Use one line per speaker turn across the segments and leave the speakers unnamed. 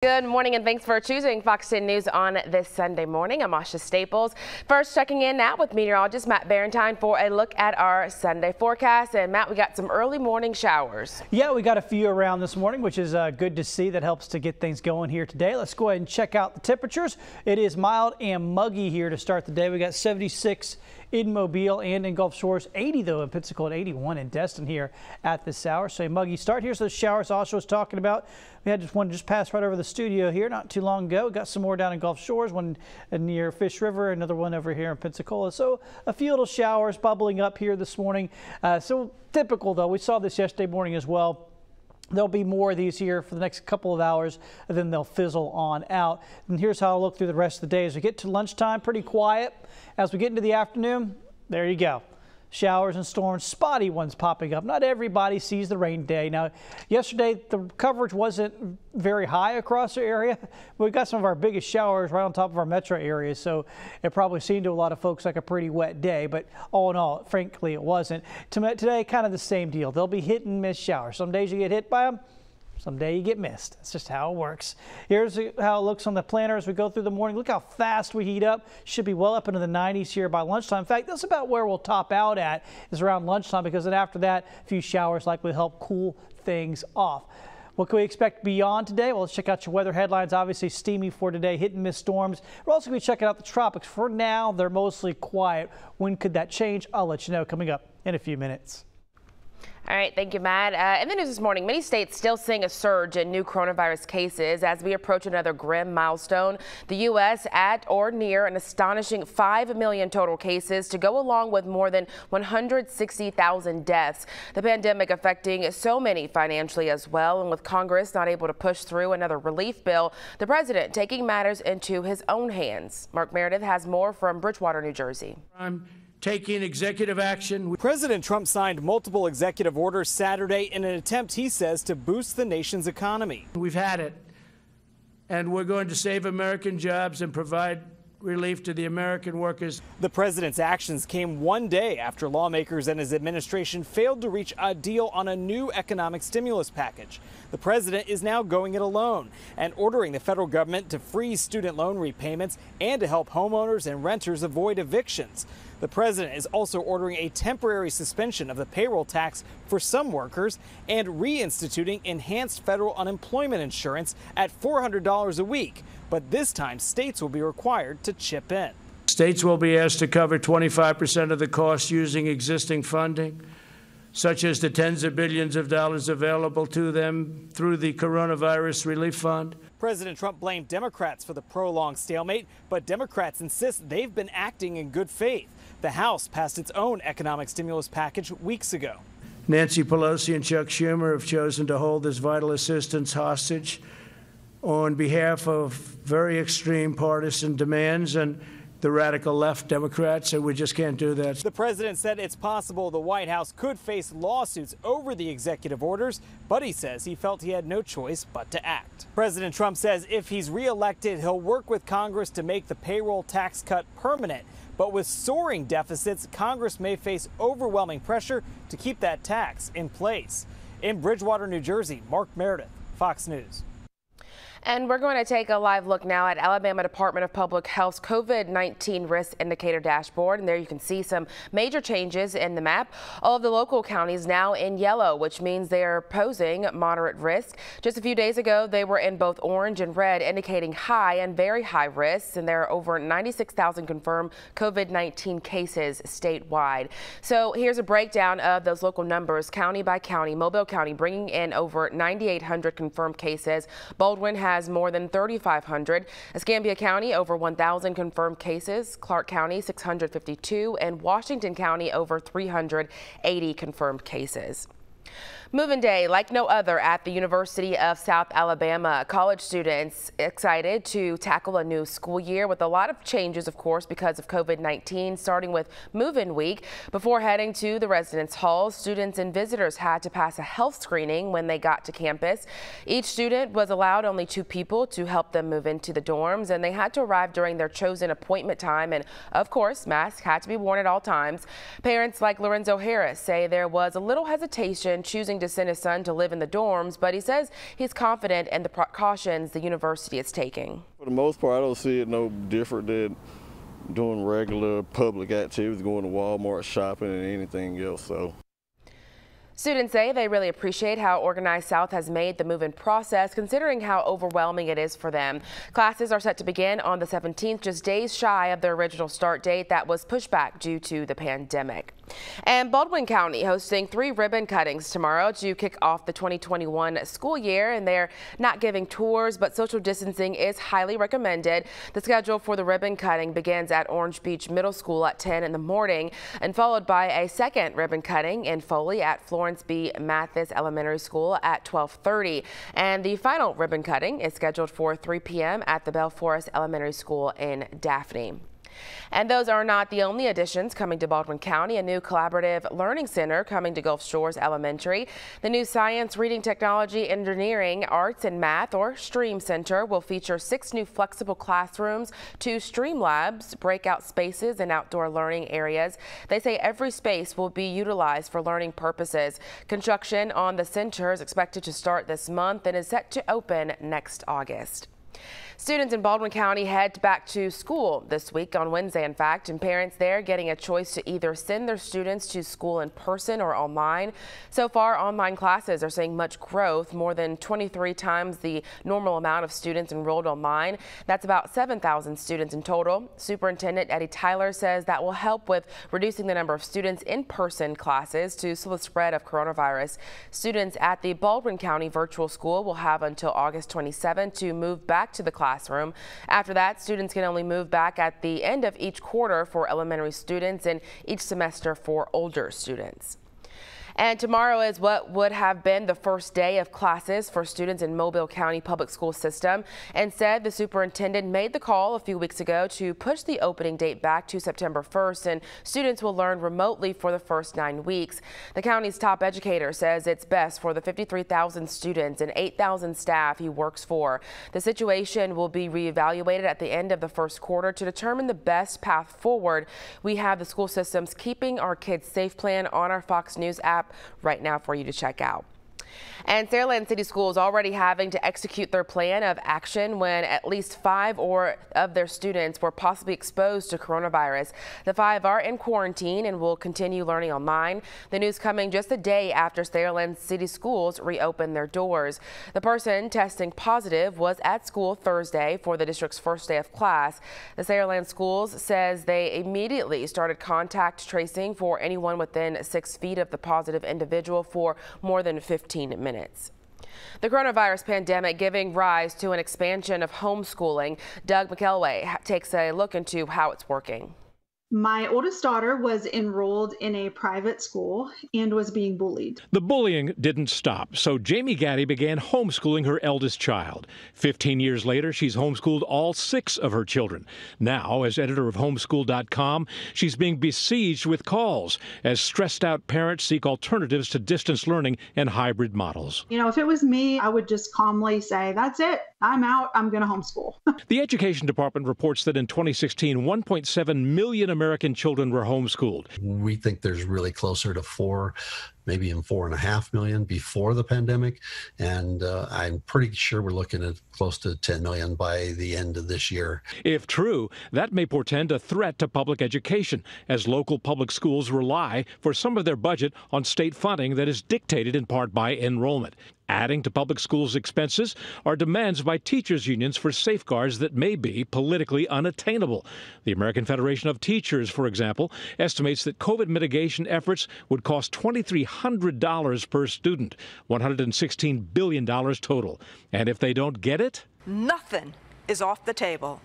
Good morning and thanks for choosing Fox 10 News on this Sunday morning. I'm Asha Staples. First, checking in now with meteorologist Matt Barentine for a look at our Sunday forecast. And Matt, we got some early morning showers.
Yeah, we got a few around this morning, which is good to see. That helps to get things going here today. Let's go ahead and check out the temperatures. It is mild and muggy here to start the day. We got 76 in Mobile and in Gulf Shores, 80 though in Pensacola, 81 in Destin here at this hour. So a muggy start. Here's those showers Asha was talking about. We had one just pass right over the studio here not too long ago. We got some more down in Gulf Shores, one near Fish River, another one over here in Pensacola. So a few little showers bubbling up here this morning. So typical though. We saw this yesterday morning as well. There'll be more of these here for the next couple of hours, and then they'll fizzle on out. And here's how I'll look through the rest of the day. As we get to lunchtime, pretty quiet. As we get into the afternoon, there you go. Showers and storms, spotty ones popping up. Not everybody sees the rain day. Now, yesterday, the coverage wasn't very high across the area. We got some of our biggest showers right on top of our metro areas, so it probably seemed to a lot of folks like a pretty wet day, but all in all, frankly, it wasn't. Today, kind of the same deal. There'll be hit and miss showers. Some days you get hit by them. Someday you get missed. That's just how it works. Here's how it looks on the planner as we go through the morning. Look how fast we heat up. Should be well up into the 90s here by lunchtime. In fact, that's about where we'll top out at is around lunchtime, because then after that, a few showers likely help cool things off. What can we expect beyond today? Well, let's check out your weather headlines. Obviously steamy for today, hit and miss storms. We're also going to be checking out the tropics. For now, they're mostly quiet. When could that change? I'll let you know coming up in a few minutes.
All right, thank you, Matt. In the news this morning, many states still seeing a surge in new coronavirus cases as we approach another grim milestone. The U.S. at or near an astonishing 5 million total cases to go along with more than 160,000 deaths. The pandemic affecting so many financially as well, and with Congress not able to push through another relief bill, the president taking matters into his own hands. Mark Meredith has more from Bridgewater, New Jersey.
Taking executive action.
President Trump signed multiple executive orders Saturday in an attempt, he says, to boost the nation's economy.
We've had it, and we're going to save American jobs and provide relief to the American workers.
The president's actions came one day after lawmakers and his administration failed to reach a deal on a new economic stimulus package. The president is now going it alone and ordering the federal government to freeze student loan repayments and to help homeowners and renters avoid evictions. The president is also ordering a temporary suspension of the payroll tax for some workers and reinstituting enhanced federal unemployment insurance at $400 a week. But this time, states will be required to chip in.
States will be asked to cover 25% of the cost using existing funding, such as the tens of billions of dollars available to them through the Coronavirus Relief Fund.
President Trump blamed Democrats for the prolonged stalemate, but Democrats insist they've been acting in good faith. The House passed its own economic stimulus package weeks ago.
Nancy Pelosi and Chuck Schumer have chosen to hold this vital assistance hostage on behalf of very extreme partisan demands and the radical left Democrats, and we just can't do that.
The president said it's possible the White House could face lawsuits over the executive orders, but he says he felt he had no choice but to act. President Trump says if he's reelected, he'll work with Congress to make the payroll tax cut permanent. But with soaring deficits, Congress may face overwhelming pressure to keep that tax in place. In Bridgewater, New Jersey, Mark Meredith, Fox News.
And we're going to take a live look now at Alabama Department of Public Health's COVID-19 risk indicator dashboard. And there you can see some major changes in the map. All of the local counties now in yellow, which means they are posing moderate risk. Just a few days ago, they were in both orange and red, indicating high and very high risks. And there are over 96,000 confirmed COVID-19 cases statewide. So here's a breakdown of those local numbers, county by county. Mobile County bringing in over 9,800 confirmed cases. Baldwin has more than 3,500. Escambia County over 1,000 confirmed cases. Clark County 652 and Washington County over 380 confirmed cases. Moving day like no other at the University of South Alabama. College students excited to tackle a new school year with a lot of changes, of course, because of COVID-19, starting with move-in week. Before heading to the residence halls, students and visitors had to pass a health screening when they got to campus. Each student was allowed only 2 people to help them move into the dorms, and they had to arrive during their chosen appointment time. And of course, masks had to be worn at all times. Parents like Lorenzo Harris say there was a little hesitation choosing to send his son to live in the dorms, but he says he's confident in the precautions the university is taking.
For the most part, I don't see it no different than doing regular public activities, going to Walmart, shopping, and anything else. So.
Students say they really appreciate how Organized South has made the move-in process, considering how overwhelming it is for them. Classes are set to begin on the 17th, just days shy of their original start date that was pushed back due to the pandemic. And Baldwin County hosting 3 ribbon cuttings tomorrow to kick off the 2021 school year, and they're not giving tours, but social distancing is highly recommended. The schedule for the ribbon cutting begins at Orange Beach Middle School at 10 in the morning and followed by a second ribbon cutting in Foley at Florence B. Mathis Elementary School at 12:30. And the final ribbon cutting is scheduled for 3 p.m. at the Bell Forest Elementary School in Daphne. And those are not the only additions coming to Baldwin County. A new collaborative learning center coming to Gulf Shores Elementary. The new Science, Reading, Technology, Engineering, Arts, and Math, or STREAM Center, will feature 6 new flexible classrooms, 2 STREAM labs, breakout spaces, and outdoor learning areas. They say every space will be utilized for learning purposes. Construction on the center is expected to start this month and is set to open next August. Students in Baldwin County head back to school this week, on Wednesday in fact, and parents there getting a choice to either send their students to school in person or online. So far, online classes are seeing much growth, more than 23 times the normal amount of students enrolled online. That's about 7,000 students in total. Superintendent Eddie Tyler says that will help with reducing the number of students in person classes to slow the spread of coronavirus. Students at the Baldwin County Virtual School will have until August 27 to move back to the classroom. After that, students can only move back at the end of each quarter for elementary students and each semester for older students. And tomorrow is what would have been the first day of classes for students in Mobile County Public School System. Instead, the superintendent made the call a few weeks ago to push the opening date back to September 1st, and students will learn remotely for the first 9 weeks. The county's top educator says it's best for the 53,000 students and 8,000 staff he works for. The situation will be reevaluated at the end of the first quarter to determine the best path forward. We have the school system's Keeping Our Kids Safe plan on our Fox News app right now for you to check out. And Saraland City Schools already having to execute their plan of action when at least 5 of their students were possibly exposed to coronavirus. The 5 are in quarantine and will continue learning online. The news coming just a day after Saraland City Schools reopened their doors. The person testing positive was at school Thursday for the district's first day of class. The Saraland Schools says they immediately started contact tracing for anyone within 6 feet of the positive individual for more than 15 minutes. The coronavirus pandemic giving rise to an expansion of homeschooling. Doug McElway takes a look into how it's working.
My oldest daughter was enrolled in a private school and was being bullied.
The bullying didn't stop, so Jamie Gaddy began homeschooling her eldest child. 15 years later, she's homeschooled all 6 of her children. Now, as editor of Homeschool.com, she's being besieged with calls as stressed-out parents seek alternatives to distance learning and hybrid models.
You know, if it was me, I would just calmly say, that's it. I'm out. I'm going to homeschool.
The Education Department reports that in 2016, 1.7 million American children were homeschooled.
We think there's really closer to 4, maybe even 4.5 million before the pandemic. And I'm pretty sure we're looking at close to 10 million by the end of this year.
If true, that may portend a threat to public education, as local public schools rely for some of their budget on state funding that is dictated in part by enrollment. Adding to public schools' expenses are demands by teachers' unions for safeguards that may be politically unattainable. The American Federation of Teachers, for example, estimates that COVID mitigation efforts would cost $2,300 per student, $116 billion total. And if they don't get it?
Nothing is off the table.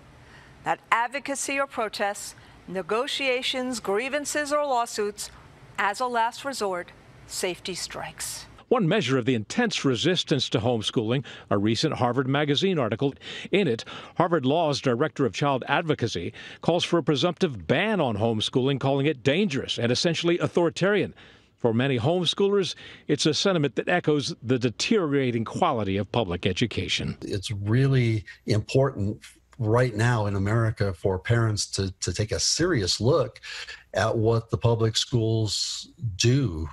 That advocacy or protests, negotiations, grievances, or lawsuits, as a last resort, safety strikes.
One measure of the intense resistance to homeschooling, a recent Harvard Magazine article. In it, Harvard Law's director of child advocacy calls for a presumptive ban on homeschooling, calling it dangerous and essentially authoritarian. For many homeschoolers, it's a sentiment that echoes the deteriorating quality of public education.
It's really important right now in America for parents to take a serious look at what the public schools do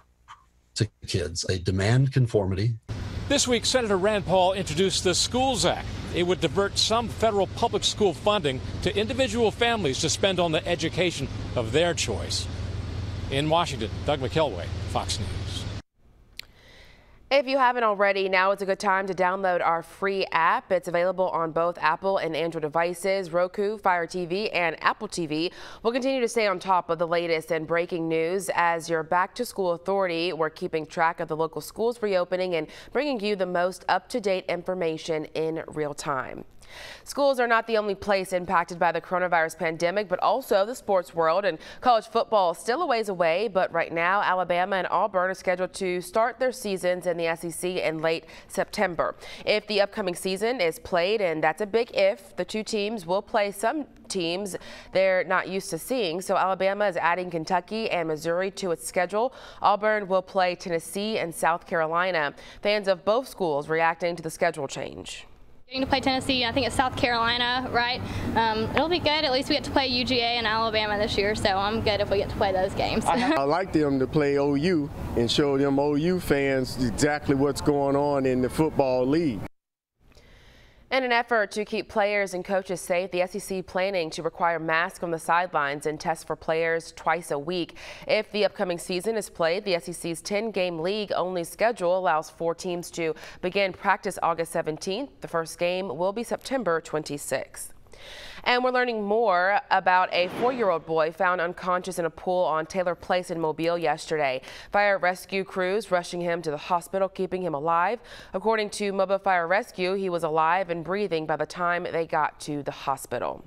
to kids. They demand conformity.
This week, Senator Rand Paul introduced the Schools Act. It would divert some federal public school funding to individual families to spend on the education of their choice. In Washington, Doug McKelway, Fox News.
If you haven't already, now is a good time to download our free app. It's available on both Apple and Android devices, Roku, Fire TV, and Apple TV. We'll continue to stay on top of the latest and breaking news. As your back-to-school authority, we're keeping track of the local schools reopening and bringing you the most up-to-date information in real time. Schools are not the only place impacted by the coronavirus pandemic, but also the sports world, and college football is still a ways away. But right now, Alabama and Auburn are scheduled to start their seasons in the SEC in late September. If the upcoming season is played, and that's a big if, the two teams will play some teams they're not used to seeing. So Alabama is adding Kentucky and Missouri to its schedule. Auburn will play Tennessee and South Carolina. Fans of both schools reacting to the schedule change.
Getting to play Tennessee, I think it's South Carolina, right? It'll be good. At least we get to play UGA and Alabama this year, so I'm good if we get to play those games.
I like them to play OU and show them OU fans exactly what's going on in the football league.
In an effort to keep players and coaches safe, the SEC planning to require masks on the sidelines and tests for players twice a week. If the upcoming season is played, the SEC's 10-game league-only schedule allows 4 teams to begin practice August 17th. The first game will be September 26th. And we're learning more about a 4-year-old boy found unconscious in a pool on Taylor Place in Mobile yesterday. Fire rescue crews rushing him to the hospital, keeping him alive. According to Mobile Fire Rescue, he was alive and breathing by the time they got to the hospital.